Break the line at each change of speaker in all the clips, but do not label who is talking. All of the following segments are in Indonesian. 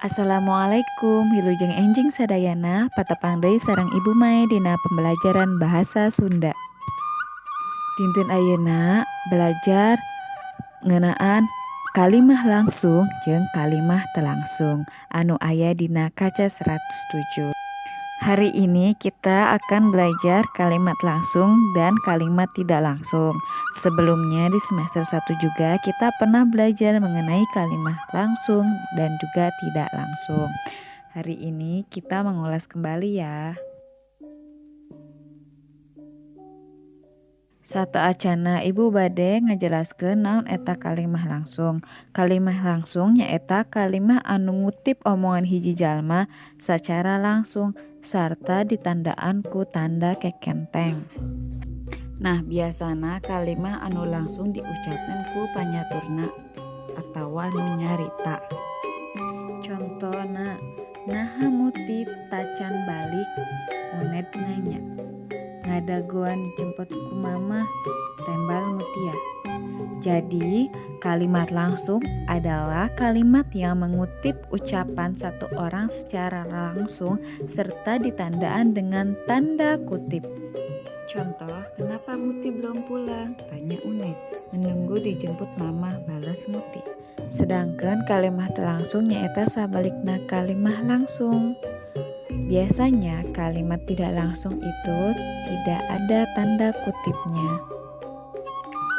Assalamualaikum, wilujeng enjing sadayana, patepang deui sareng Ibu Mae dina pembelajaran bahasa Sunda. Dinten ayeuna belajar ngeunaan kalimah langsung jeung kalimah teu langsung anu aya dina kaca 107. Hari ini kita akan belajar kalimat langsung dan kalimat tidak langsung. Sebelumnya di semester 1 juga kita pernah belajar mengenai kalimat langsung dan juga tidak langsung. Hari ini kita mengulas kembali ya. Sateacana Ibu bade ngajelaskeun naon eta kalimah langsung. Kalimah langsung nyaeta kalimah anu ngutip omongan hiji jalma sacara langsung sarta ditandaan ku tanda kekenteng. Nah, biasana kalimah anu langsung diucapkeun ku panyaturna atawa anu nyarita. Contona, naha muti tacan balik Onet nanya. Ngadagoan dijemput ku mama tembal mutia. Jadi kalimat langsung adalah kalimat yang mengutip ucapan satu orang secara langsung serta ditandaan dengan tanda kutip. Contoh, kenapa Muti belum pulang? Tanya Unet. Menunggu dijemput mama, balas Muti. Sedangkan kalimat langsung nyaeta sabalikna kalimah langsung. Biasanya kalimat tidak langsung itu tidak ada tanda kutipnya.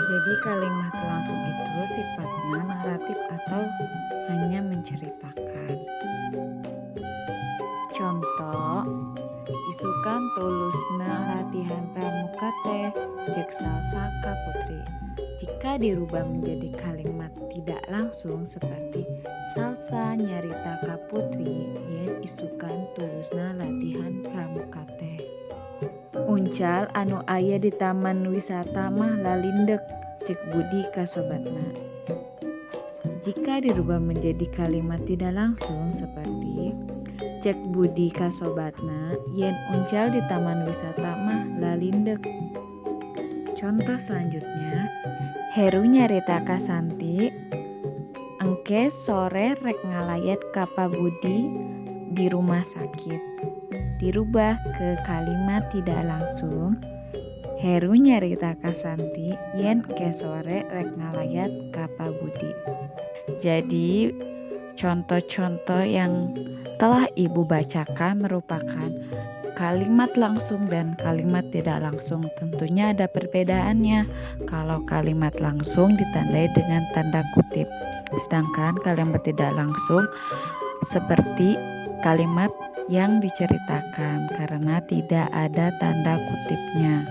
Jadi kalimat langsung itu sifatnya naratif atau hanya menceritakan. Contoh, isukan tulusna latihan pramuka teh jeung salsa ka putri. Jika dirubah menjadi kalimat tidak langsung seperti salsa nyarita ka putri, yen isukan tulusna latihan pramuka teh. Uncal anu aya di taman wisata mah lalindek cek Budi ka sobatna. Jika dirubah menjadi kalimat tidak langsung seperti cek Budi ka sobatna, yen uncal di taman wisata mah lalindek. Contoh selanjutnya, Heru nyarita ka Santi, engke sore rek ngalayat ka Pak Budi di rumah sakit. Dirubah ke kalimat tidak langsung, Heru nyarita ka Santi, yen engke sore rek ngalayat ka Pak Budi. Jadi contoh-contoh yang telah Ibu bacakan merupakan kalimat langsung dan kalimat tidak langsung. Tentunya ada perbedaannya. Kalau kalimat langsung ditandai dengan tanda kutip, sedangkan kalimat tidak langsung seperti kalimat yang diceritakan karena tidak ada tanda kutipnya.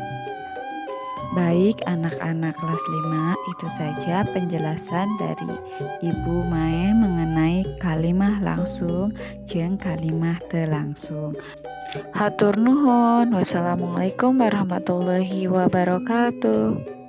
Baik anak-anak kelas 5, itu saja penjelasan dari Ibu Mae mengenai kalimah langsung jeung kalimah teu langsung. Hatur nuhun. Wassalamualaikum warahmatullahi wabarakatuh.